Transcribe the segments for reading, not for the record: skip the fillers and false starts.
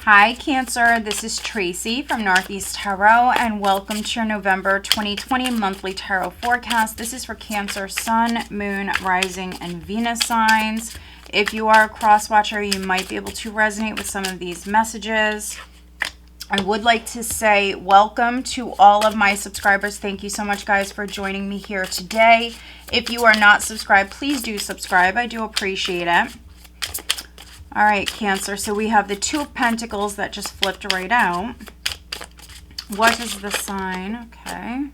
Hi Cancer, this is Tracy from Northeast Tarot and welcome to your November 2020 monthly tarot forecast. This is for Cancer, Sun, Moon, Rising, and Venus signs. If you are a cross watcher, you might be able to resonate with some of these messages. I would like to say welcome to all of my subscribers. Thank you so much, guys, for joining me here today. If you are not subscribed, please do subscribe. I do appreciate it. All right, Cancer, so we have the Two of Pentacles that just flipped right out. What is the sign? Okay.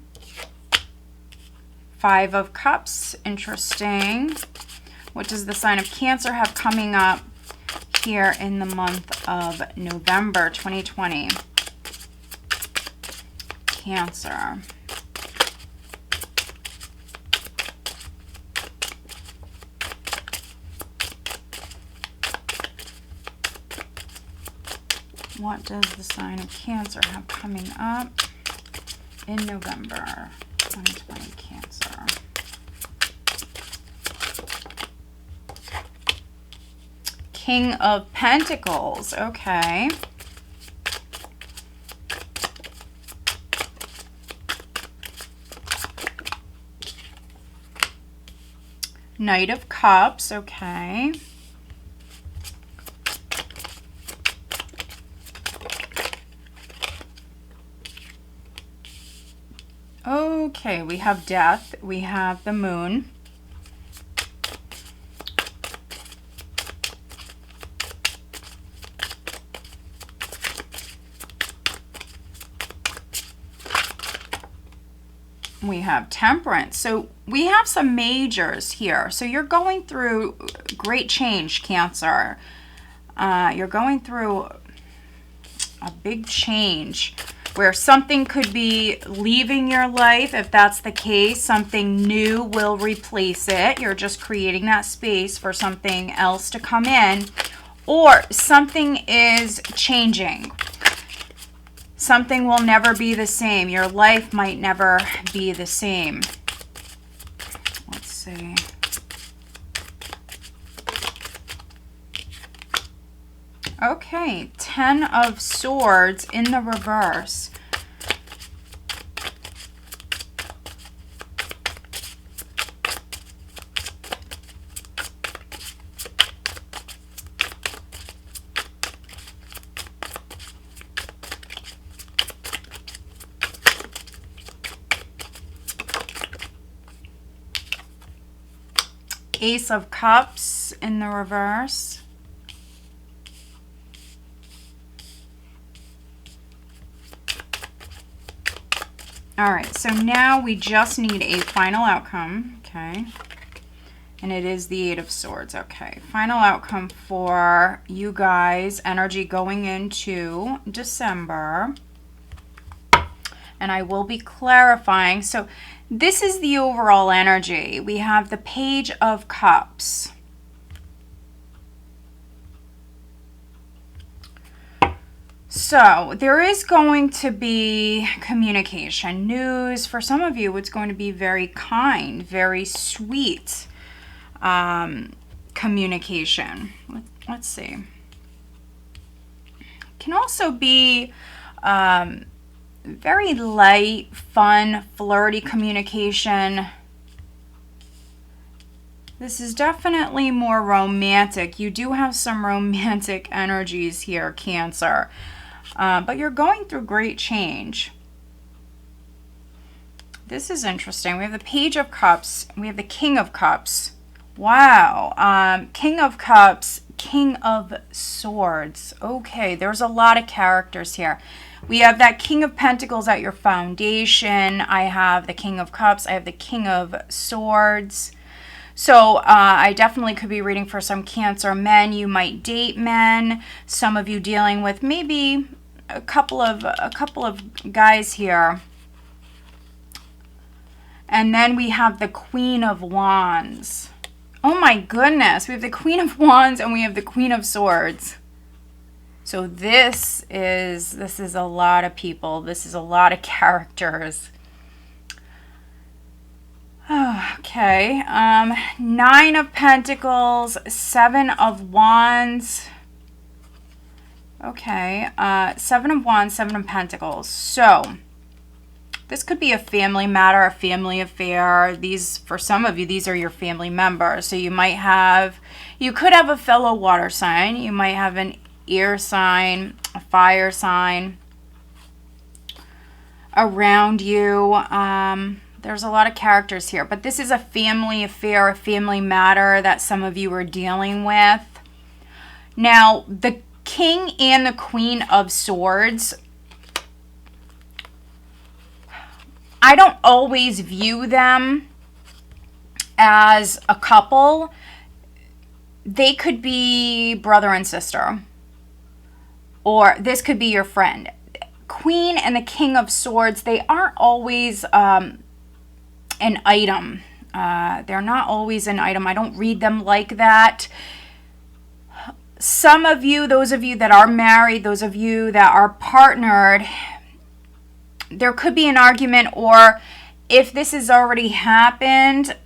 Five of Cups, interesting. What does the sign of Cancer have coming up here in the month of November 2020? Cancer. What does the sign of Cancer have coming up in November 2020, Cancer? King of Pentacles, okay. Knight of Cups, okay. Okay, we have Death, we have the Moon. We have Temperance. So we have some majors here. So you're going through great change, Cancer. You're going through a big change where something could be leaving your life. If that's the case, something new will replace it. You're just creating that space for something else to come in, or something is changing. Something will never be the same. Your life might never be the same. Let's see. Okay, 10 of Swords in the reverse. Ace of Cups in the reverse. All right, so now we just need a final outcome, okay? And it is the Eight of Swords, okay. Final outcome for you guys, energy going into December. And I will be clarifying. So this is the overall energy. We have the Page of Cups. So there is going to be communication, news. For some of you, it's going to be very kind, very sweet communication. Let's see. Can also be very light, fun, flirty communication. This is definitely more romantic. You do have some romantic energies here, Cancer. But you're going through great change. This is interesting. We have the Page of Cups. We have the King of Cups. Wow. King of Cups, King of Swords. Okay, there's a lot of characters here. We have that King of Pentacles at your foundation. I have the King of Cups. I have the King of Swords. So I definitely could be reading for some Cancer men. You might date men. Some of you dealing with maybe a couple of guys here. And then we have the Queen of Wands. Oh my goodness. We have the Queen of Wands and we have the Queen of Swords. So this is a lot of people. This is a lot of characters. Okay, Nine of Pentacles, Seven of Wands, Okay, Seven of Wands, Seven of Pentacles. So this could be a family matter, a family affair. These, for some of you, these are your family members. So you could have a fellow water sign. You might have an air sign, a fire sign around you. There's a lot of characters here, but this is a family affair, a family matter that some of you are dealing with. Now, the King and the Queen of Swords, I don't always view them as a couple. They could be brother and sister, or this could be your friend. Queen and the King of Swords, they aren't always an item. They're not always an item. I don't read them like that. Some of you, those of you that are married, those of you that are partnered, there could be an argument, or if this has already happened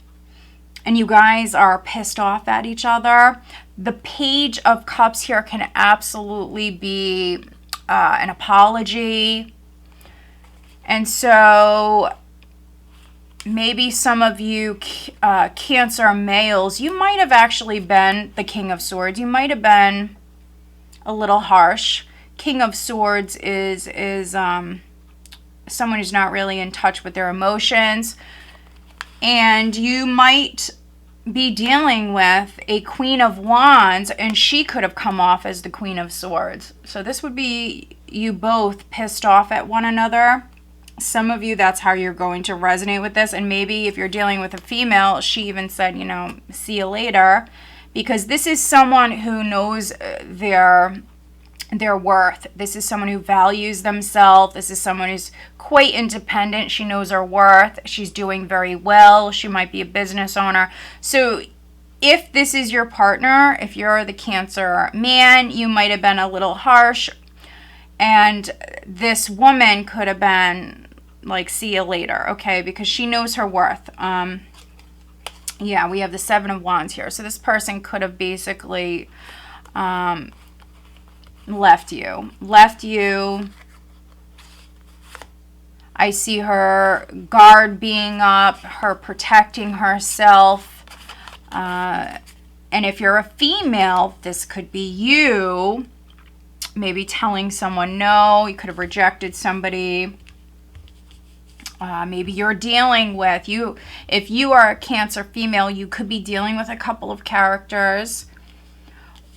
and you guys are pissed off at each other, the Page of Cups here can absolutely be an apology. And so maybe some of you Cancer males, you might have actually been the King of Swords. You might have been a little harsh. King of Swords is someone who's not really in touch with their emotions. And you might be dealing with a Queen of Wands, and she could have come off as the Queen of Swords. So this would be you both pissed off at one another. Some of you, that's how you're going to resonate with this. And maybe if you're dealing with a female, she even said, you know, see you later. Because this is someone who knows their worth. This is someone who values themselves. This is someone who's quite independent. She knows her worth. She's doing very well. She might be a business owner. So if this is your partner, if you're the Cancer man, you might have been a little harsh. And this woman could have been like, see you later, okay? Because she knows her worth. Yeah, we have the Seven of Wands here. So this person could have basically left you. I see her guard being up, her protecting herself. And if you're a female, this could be you maybe telling someone no. You could have rejected somebody. Maybe you're dealing with, if you are a Cancer female, you could be dealing with a couple of characters.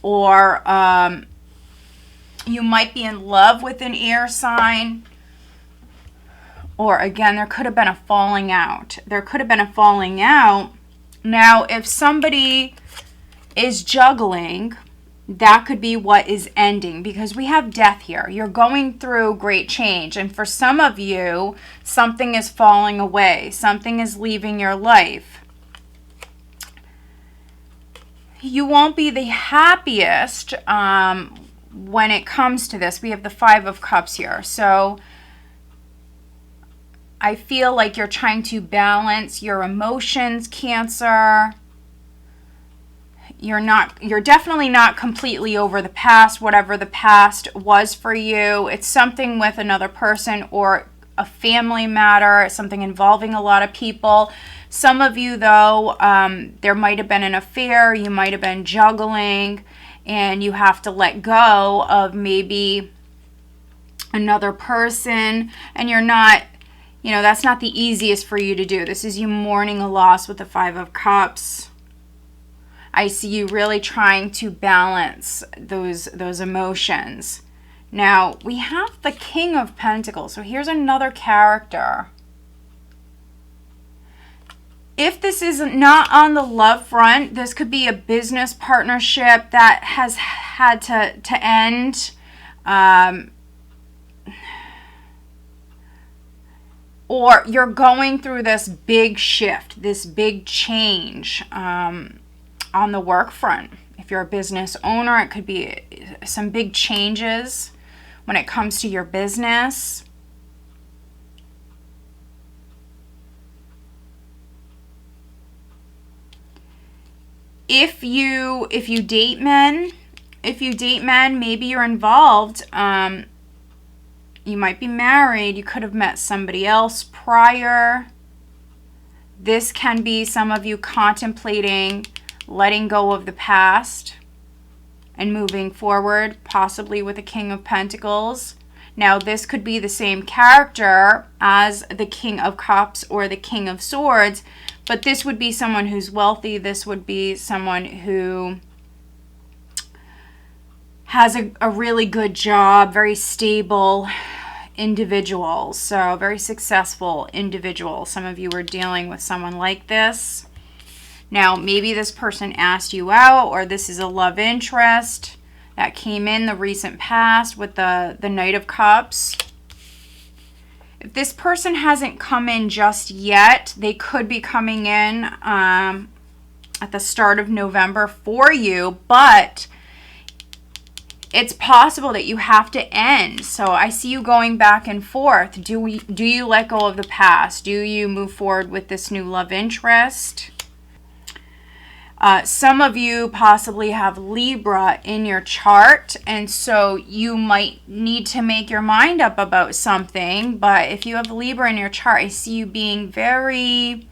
Or you might be in love with an air sign. Or again, there could have been a falling out. Now, if somebody is juggling, that could be what is ending, because we have death here. You're going through great change. And for some of you, something is falling away. Something is leaving your life. You won't be the happiest when it comes to this. We have the Five of Cups here. So I feel like you're trying to balance your emotions, Cancer. You're definitely not completely over the past, whatever the past was for you. It's something with another person or a family matter, something involving a lot of people. Some of you, though, there might have been an affair. You might have been juggling, and you have to let go of maybe another person, and you're not, you know, that's not the easiest for you to do. This is you mourning a loss with the Five of Cups. I see you really trying to balance those emotions. Now, we have the King of Pentacles. So here's another character. If this is not on the love front, this could be a business partnership that has had to end. Or you're going through this big shift, this big change on the work front. If you're a business owner, it could be some big changes when it comes to your business. If you date men, If you date men, maybe you're involved. You might be married. You could have met somebody else prior. This can be some of you contemplating letting go of the past and moving forward, possibly with a King of Pentacles. Now, this could be the same character as the King of Cups or the King of Swords, but this would be someone who's wealthy. This would be someone who has a really good job, very stable individual, so very successful individual. Some of you are dealing with someone like this. Now, maybe this person asked you out, or this is a love interest that came in the recent past with the Knight of Cups. If this person hasn't come in just yet, they could be coming in at the start of November for you, but it's possible that you have to end. So I see you going back and forth. Do you let go of the past? Do you move forward with this new love interest? Some of you possibly have Libra in your chart, and so you might need to make your mind up about something. But if you have Libra in your chart, I see you being very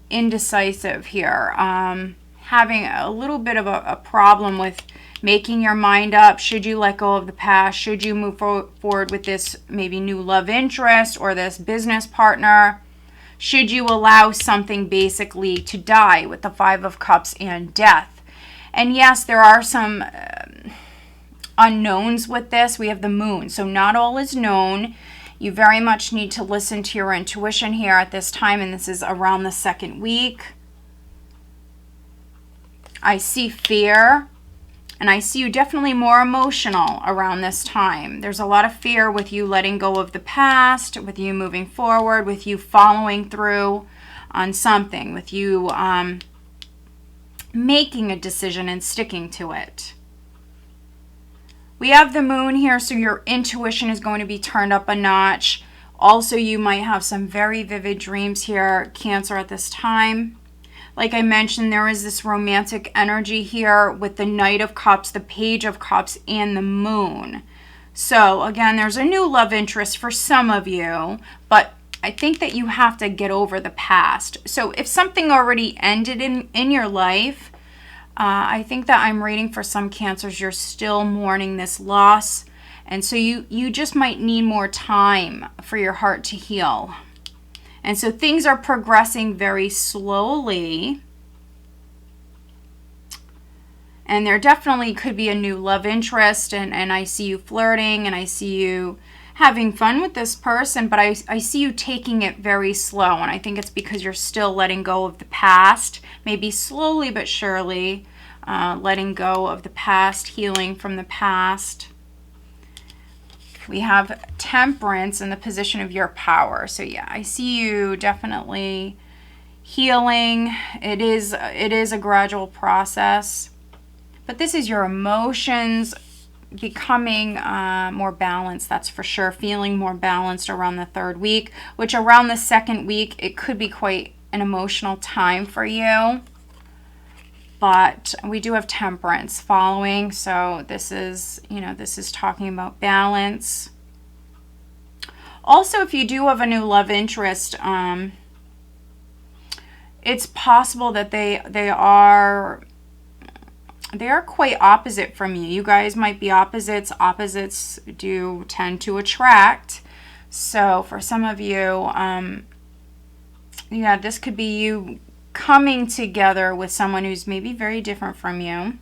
indecisive here, having a little bit of a problem with making your mind up. Should you let go of the past? Should you move forward with this maybe new love interest or this business partner? Should you allow something basically to die with the Five of Cups and Death? And yes, there are some unknowns with this. We have the Moon, so not all is known. You very much need to listen to your intuition here at this time, and this is around the second week. I see fear. And I see you definitely more emotional around this time. There's a lot of fear with you letting go of the past, with you moving forward, with you following through on something, with you making a decision and sticking to it. We have the Moon here, so your intuition is going to be turned up a notch. Also, you might have some very vivid dreams here, Cancer, at this time. Like I mentioned, there is this romantic energy here with the Knight of Cups, the Page of Cups, and the Moon. So again, there's a new love interest for some of you, but I think that you have to get over the past. So if something already ended in your life, I think that I'm reading for some Cancers, you're still mourning this loss. And so you just might need more time for your heart to heal. And so things are progressing very slowly. And there definitely could be a new love interest. And I see you flirting, and I see you having fun with this person. But I see you taking it very slow. And I think it's because you're still letting go of the past. Maybe slowly but surely letting go of the past, healing from the past. We have Temperance in the position of your power. So yeah, I see you definitely healing. It is a gradual process. But this is your emotions becoming more balanced, that's for sure. Feeling more balanced around the third week, which around the second week, it could be quite an emotional time for you. But we do have Temperance following, so this is, this is talking about balance. Also, if you do have a new love interest, it's possible that they are quite opposite from you. You guys might be opposites. Opposites do tend to attract. So for some of you, yeah, this could be you coming together with someone who's maybe very different from you.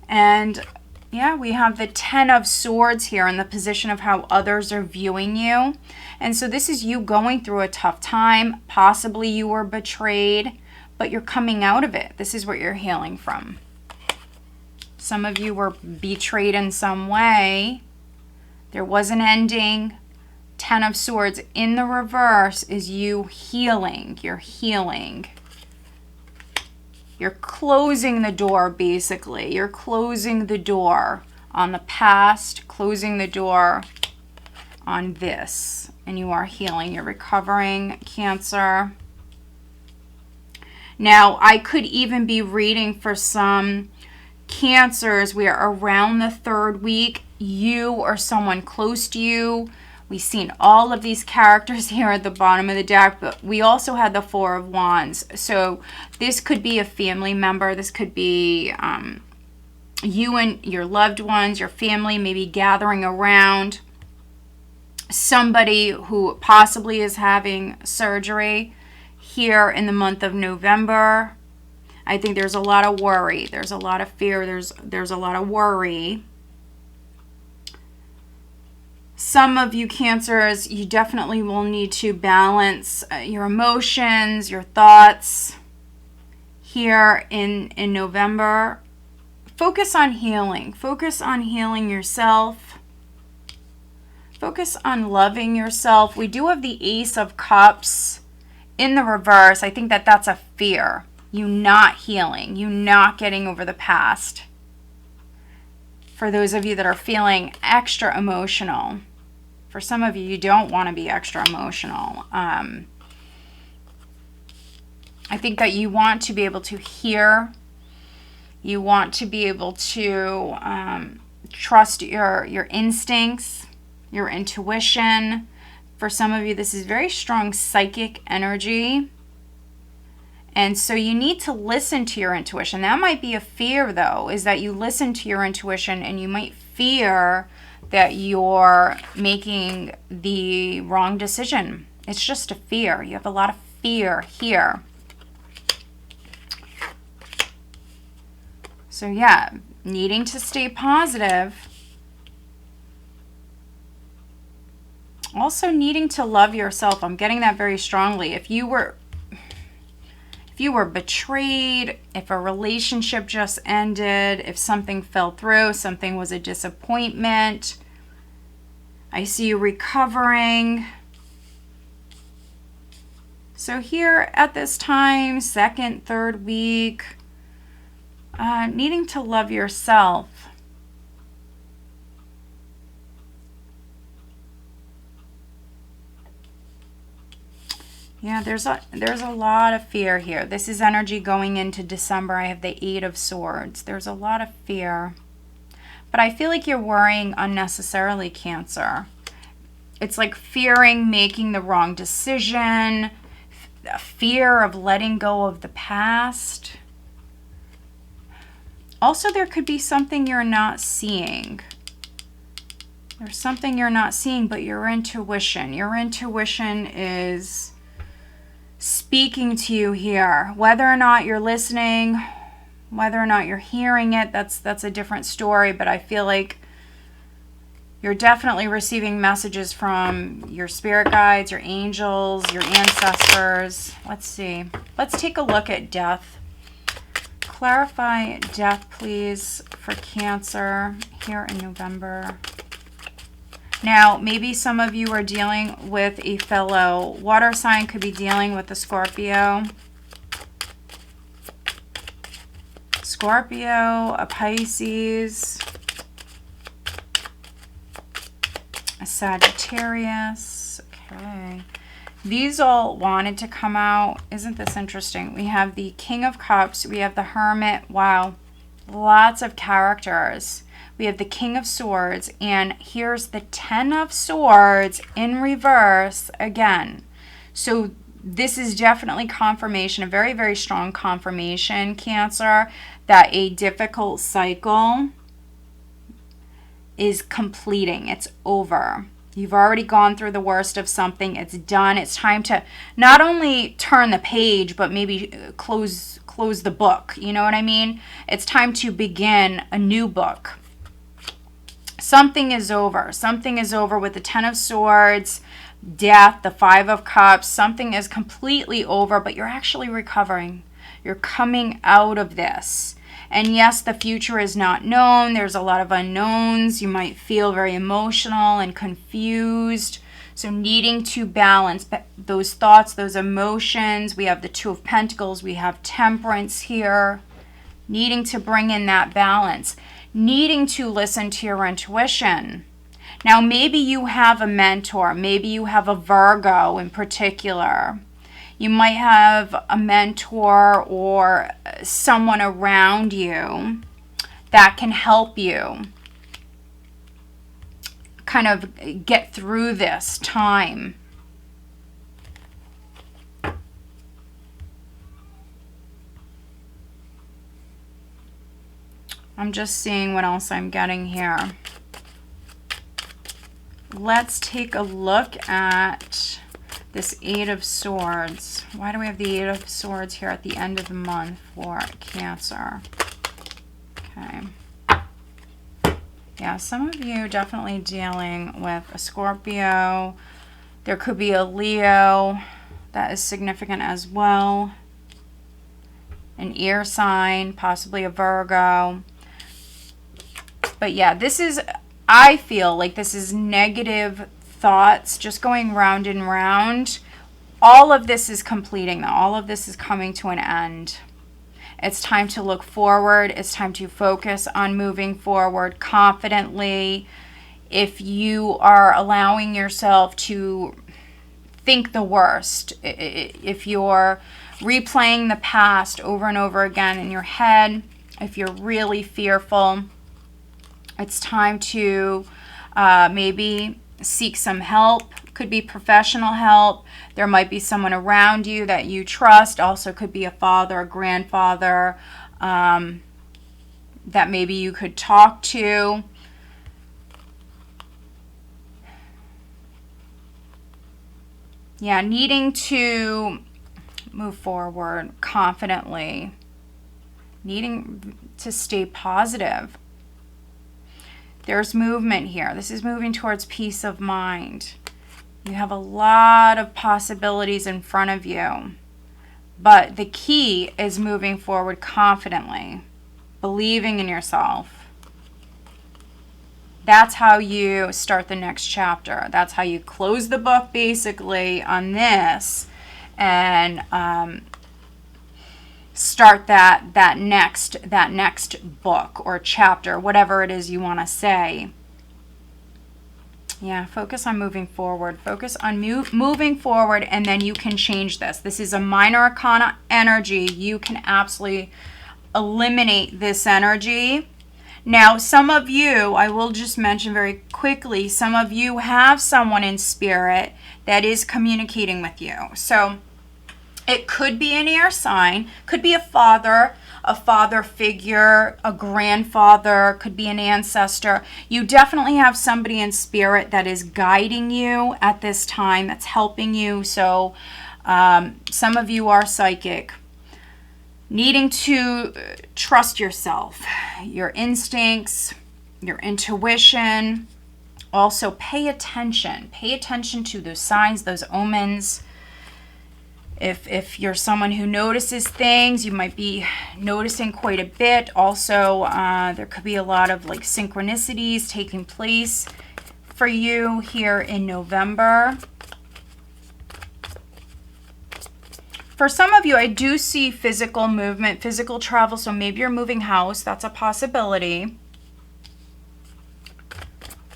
And yeah, we have the Ten of Swords here in the position of how others are viewing you. And so this is you going through a tough time. Possibly you were betrayed, but you're coming out of it. This is what you're healing from. Some of you were betrayed in some way. There was an ending. Ten of Swords in the reverse is you healing. You're healing. You're closing the door, basically. You're closing the door on the past, closing the door on this. And you are healing. You're recovering, Cancer. Now, I could even be reading for some Cancers where around the 3rd week, you or someone close to you, we've seen all of these characters here at the bottom of the deck, but we also had the 4 of Wands. So this could be a family member. This could be you and your loved ones, your family, maybe gathering around somebody who possibly is having surgery here in the month of November. I think there's a lot of worry. There's a lot of fear. There's a lot of worry. Some of you Cancers, you definitely will need to balance your emotions, your thoughts here in November. Focus on healing. Focus on healing yourself. Focus on loving yourself. We do have the Ace of Cups in the reverse. I think that that's a fear. You not healing, you not getting over the past. For those of you that are feeling extra emotional, for some of you, you don't want to be extra emotional. I think that you want to be able to hear. You want to be able to trust your instincts, your intuition. For some of you, this is very strong psychic energy. And so you need to listen to your intuition. That might be a fear, though, is that you listen to your intuition and you might fear that you're making the wrong decision. It's just a fear. You have a lot of fear here. So yeah, needing to stay positive. Also needing to love yourself. I'm getting that very strongly. If you were betrayed, if a relationship just ended, if something fell through, something was a disappointment, I see you recovering. So here at this time, 2nd, 3rd week, needing to love yourself. Yeah, there's a lot of fear here. This is energy going into December. I have the 8 of Swords. There's a lot of fear. But I feel like you're worrying unnecessarily, Cancer. It's like fearing making the wrong decision, fear of letting go of the past. Also, there could be something you're not seeing. There's something you're not seeing, but your intuition. Your intuition is speaking to you here. Whether or not you're listening, whether or not you're hearing it, that's a different story. But I feel like you're definitely receiving messages from your spirit guides, your angels, your ancestors. Let's see. Let's take a look at death. Clarify death, please, for Cancer here in November. Now, maybe some of you are dealing with a fellow water sign, could be dealing with a Scorpio. Scorpio, a Pisces, a Sagittarius. Okay. These all wanted to come out. Isn't this interesting? We have the King of Cups. We have the Hermit. Wow. Lots of characters. We have the King of Swords, and here's the 10 of Swords in reverse again. So this is definitely confirmation, a very, very strong confirmation, Cancer, that a difficult cycle is completing. It's over. You've already gone through the worst of something. It's done. It's time to not only turn the page, but maybe close the book. You know what I mean? It's time to begin a new book. Something is over. Something is over with the 10 of Swords, death, the 5 of Cups. Something is completely over, but you're actually recovering. You're coming out of this. And yes, the future is not known. There's a lot of unknowns. You might feel very emotional and confused. So needing to balance those thoughts, those emotions. We have the 2 of Pentacles. We have Temperance here. Needing to bring in that balance. Needing to listen to your intuition. Now, maybe you have a mentor. Maybe you have a Virgo in particular. You might have a mentor or someone around you that can help you kind of get through this time. I'm just seeing what else I'm getting here. Let's take a look at this Eight of Swords. Why do we have the Eight of Swords here at the end of the month for Cancer? Okay. Yeah, some of you definitely dealing with a Scorpio. There could be a Leo that is significant as well. An air sign, possibly a Virgo. But yeah, this is, I feel like this is negative thoughts just going round and round. All of this is completing though. All of this is coming to an end. It's time to look forward. It's time to focus on moving forward confidently. If you are allowing yourself to think the worst, if you're replaying the past over and over again in your head, if you're really fearful, it's time to maybe seek some help. Could be professional help. There might be someone around you that you trust. Also could be a father, a grandfather that maybe you could talk to. Yeah, needing to move forward confidently. Needing to stay positive. There's movement here. This is moving towards peace of mind. You have a lot of possibilities in front of you. But the key is moving forward confidently. Believing in yourself. That's how you start the next chapter. That's how you close the book basically on this. And start that next book or chapter, whatever it is you want to say. Yeah, focus on moving forward. Focus on moving forward, and then you can change this. This is a minor arcana energy. You can absolutely eliminate this energy. Now, some of you, I will just mention very quickly, some of you have someone in spirit that is communicating with you. So it could be an air sign, could be a father figure, a grandfather, could be an ancestor. You definitely have somebody in spirit that is guiding you at this time, that's helping you. So some of you are psychic. Needing to trust yourself, your instincts, your intuition. Also pay attention. Pay attention to those signs, those omens. If you're someone who notices things, you might be noticing quite a bit. Also, there could be a lot of like synchronicities taking place for you here in November. For some of you, I do see physical movement, physical travel. So maybe you're moving house. That's a possibility.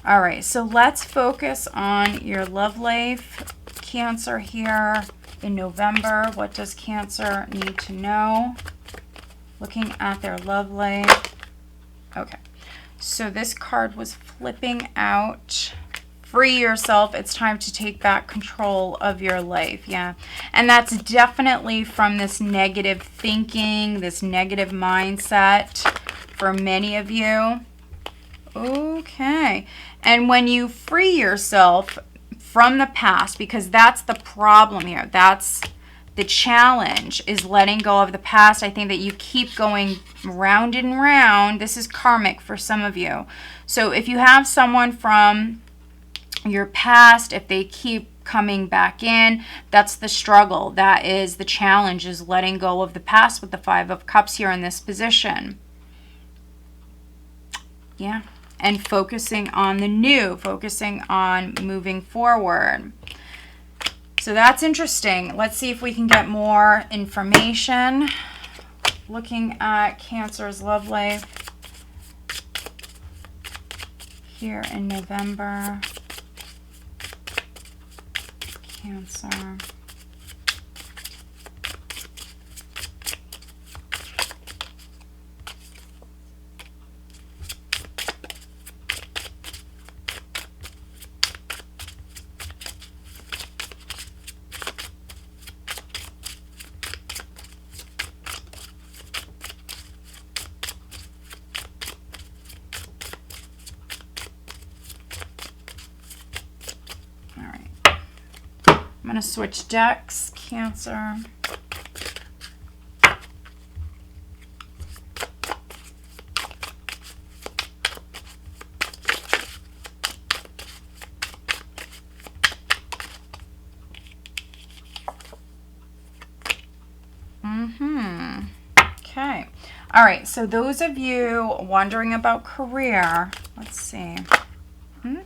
All right, so let's focus on your love life, Cancer, here in November. What does Cancer need to know? Looking at their love life. Okay, so this card was flipping out. Free yourself. It's time to take back control of your life. Yeah, and that's definitely from this negative thinking, this negative mindset for many of you. Okay, and when you free yourself from the past, because that's the problem here, that's the challenge, is letting go of the past. I think that you keep going round and round. This is karmic for some of you. So if you have someone from your past, if they keep coming back in, that's the struggle. That is the challenge, is letting go of the past with the Five of Cups here in this position. Yeah. And focusing on the new, focusing on moving forward. So that's interesting. Let's see if we can get more information. Looking at Cancer's love life here in November. Cancer. going to switch decks, Cancer. Okay. All right. So those of you wondering about career, let's see. Okay.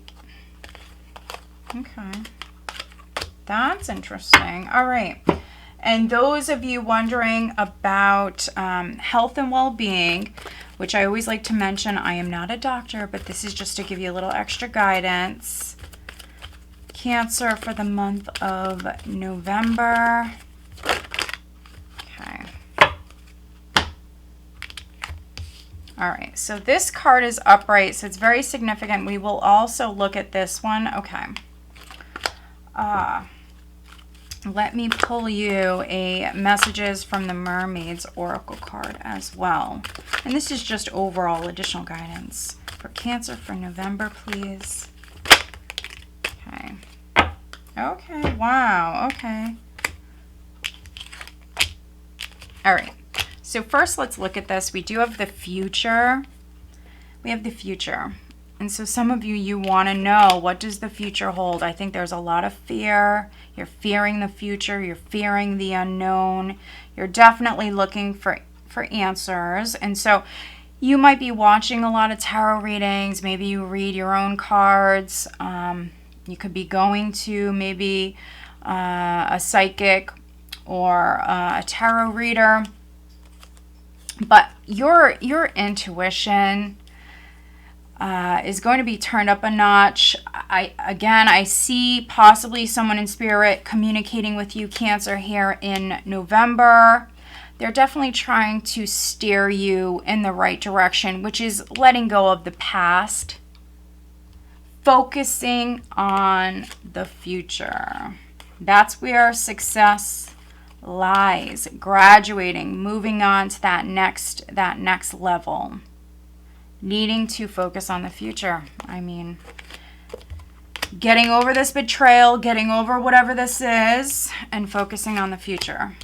That's interesting. All right. And those of you wondering about health and well-being, which I always like to mention, I am not a doctor, but this is just to give you a little extra guidance. Cancer for the month of November. Okay. All right. So this card is upright, so it's very significant. We will also look at this one. Okay. Let me pull you a messages from the Mermaids Oracle card as well. And this is just overall additional guidance for Cancer for November, please. Okay. Okay. Wow. Okay. All right. So first, let's look at this. We do have the future. We have the future. And so some of you want to know, what does the future hold? I think there's a lot of fear. You're fearing the future. You're fearing the unknown. You're definitely looking for answers. And so you might be watching a lot of tarot readings. Maybe you read your own cards. You could be going to maybe a psychic or a tarot reader. But your intuition is going to be turned up a notch. I see possibly someone in spirit communicating with you, Cancer, here in November. They're definitely trying to steer you in the right direction, which is letting go of the past, focusing on the future. That's where success lies. Graduating, moving on to that next level. Needing to focus on the future. I mean, getting over this betrayal, getting over whatever this is, and focusing on the future.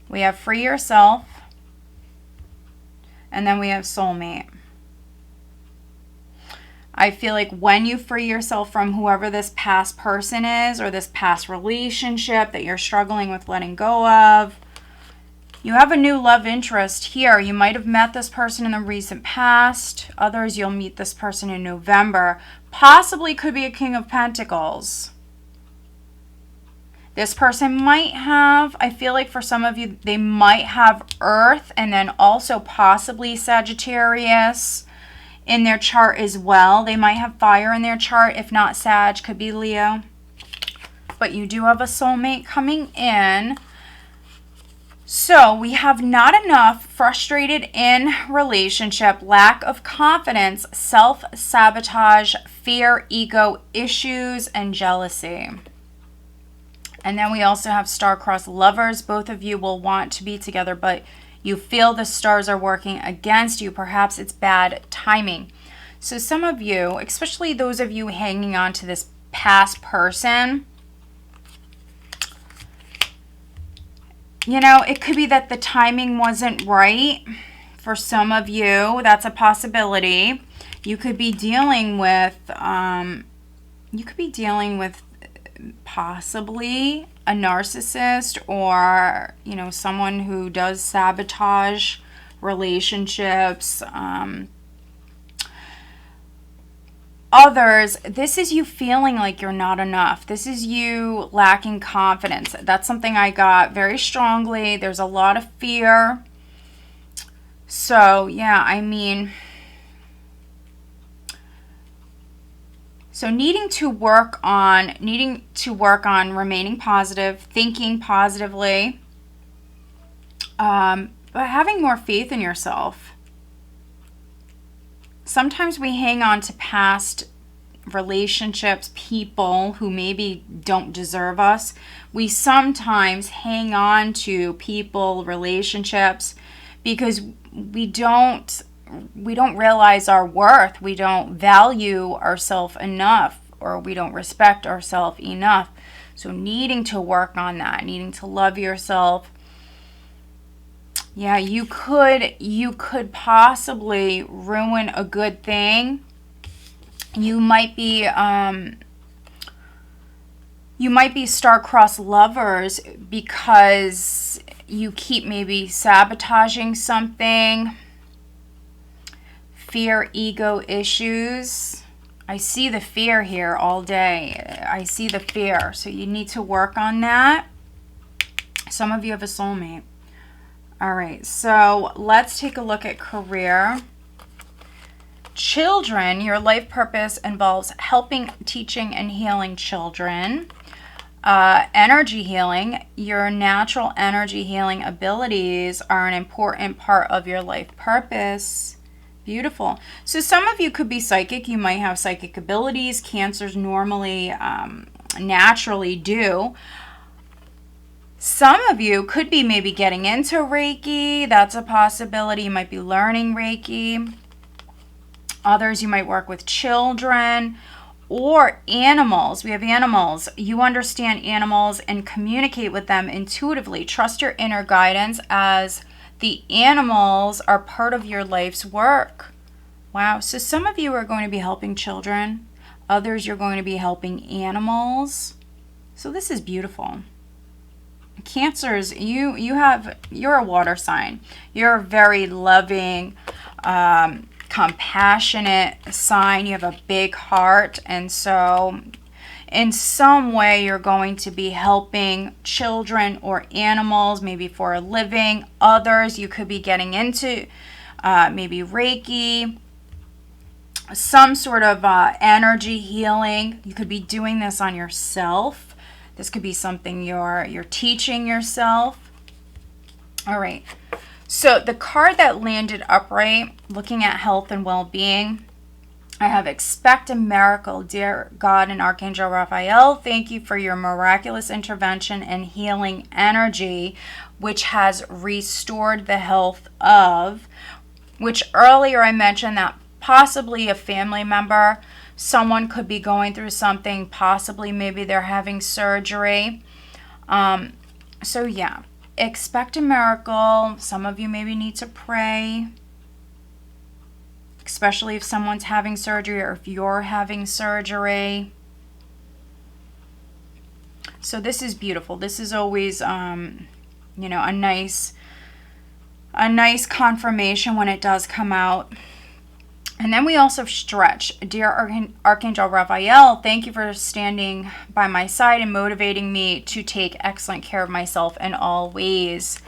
We have free yourself, and then we have soulmate. I feel like when you free yourself from whoever this past person is, or this past relationship that you're struggling with letting go of, you have a new love interest here. You might have met this person in the recent past. Others, you'll meet this person in November. Possibly could be a King of Pentacles. This person might have, I feel like for some of you, they might have Earth and then also possibly Sagittarius in their chart as well. They might have fire in their chart. If not Sag, could be Leo. But you do have a soulmate coming in. So we have not enough, frustrated in relationship, lack of confidence, self-sabotage, fear, ego issues, and jealousy. And then we also have star-crossed lovers. Both of you will want to be together, but you feel the stars are working against you. Perhaps it's bad timing. So some of you, especially those of you hanging on to this past person, you know, it could be that the timing wasn't right for some of you. That's a possibility. You could be dealing with, possibly a narcissist, or, you know, someone who does sabotage relationships. Others, this is you feeling like you're not enough. This is you lacking confidence. That's something I got very strongly. There's a lot of fear. So, yeah, I mean, so needing to work on remaining positive, thinking positively, but having more faith in yourself. Sometimes we hang on to past relationships, people who maybe don't deserve us. We sometimes hang on to people, relationships, because we don't realize our worth. We don't value ourselves enough. or we don't respect ourselves enough. So needing to work on that, needing to love yourself. Yeah, you could possibly ruin a good thing. You might be star-crossed lovers because you keep maybe sabotaging something. Fear, ego issues. I see the fear here all day. I see the fear. So you need to work on that. Some of you have a soulmate. All right, so let's take a look at career. Children, your life purpose involves helping, teaching, and healing children. Energy healing, your natural energy healing abilities are an important part of your life purpose. Beautiful. So some of you could be psychic. You might have psychic abilities. Cancers normally naturally do. Some of you could be maybe getting into Reiki. That's a possibility. You might be learning Reiki. Others, you might work with children or animals. We have animals. You understand animals and communicate with them intuitively. Trust your inner guidance, as the animals are part of your life's work. Wow. So some of you are going to be helping children. Others, you're going to be helping animals. So this is beautiful. Cancers, you're a water sign. You're a very loving, compassionate sign. You have a big heart, and so in some way you're going to be helping children or animals, maybe for a living. Others, you could be getting into maybe Reiki, some sort of energy healing. You could be doing this on yourself. This could be something you're teaching yourself. All right. So the card that landed upright, looking at health and well-being, I have expect a miracle. Dear God and Archangel Raphael, thank you for your miraculous intervention and healing energy, which has restored the health of, which earlier I mentioned that possibly a family member, someone could be going through something, possibly maybe they're having surgery. So yeah, expect a miracle. Some of you maybe need to pray, especially if someone's having surgery or if you're having surgery. So this is beautiful. This is always, you know, a nice confirmation when it does come out. And then we also stretch. Dear Archangel Raphael, thank you for standing by my side and motivating me to take excellent care of myself in all ways.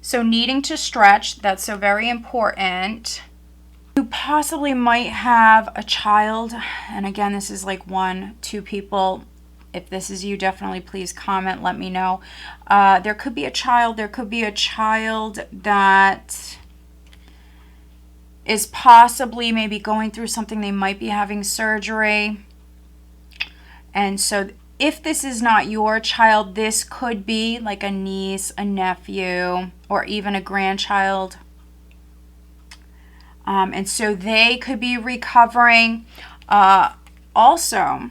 So needing to stretch, that's so very important. You possibly might have a child. And again, this is like 1-2 people. If this is you, definitely please comment, let me know. There could be a child. There could be a child that is possibly maybe going through something. They might be having surgery. And so if this is not your child, this could be like a niece, a nephew, or even a grandchild. And so they could be recovering. Also,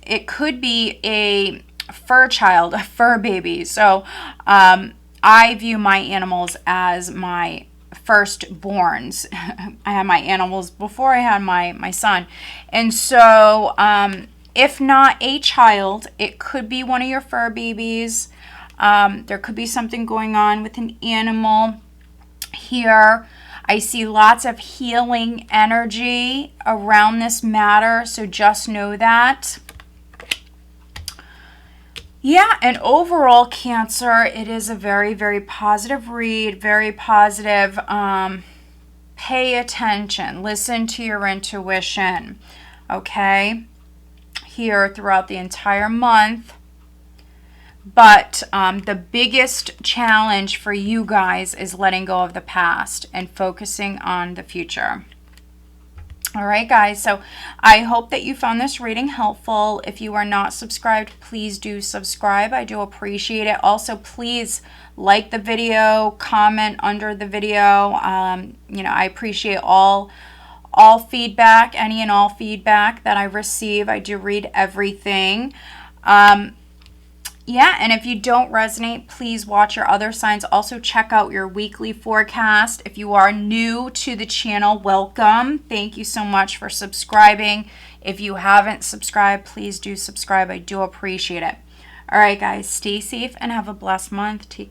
it could be a fur child, a fur baby. So I view my animals as my firstborns. I had my animals before I had my son. And so if not a child, it could be one of your fur babies. There could be something going on with an animal here. I see lots of healing energy around this matter, so just know that. Yeah, and overall, Cancer, it is a very, very positive read, very positive. Pay attention, listen to your intuition, okay, here throughout the entire month. But the biggest challenge for you guys is letting go of the past and focusing on the future. All right, guys, so I hope that you found this reading helpful. If you are not subscribed, please do subscribe. I do appreciate it. Also, please like the video, comment under the video. You know, I appreciate all all feedback, any and all feedback that I receive. I do read everything. Yeah, and if you don't resonate, please watch your other signs. Also, check out your weekly forecast. If you are new to the channel, welcome. Thank you so much for subscribing. If you haven't subscribed, please do subscribe. I do appreciate it. All right, guys, stay safe and have a blessed month. Take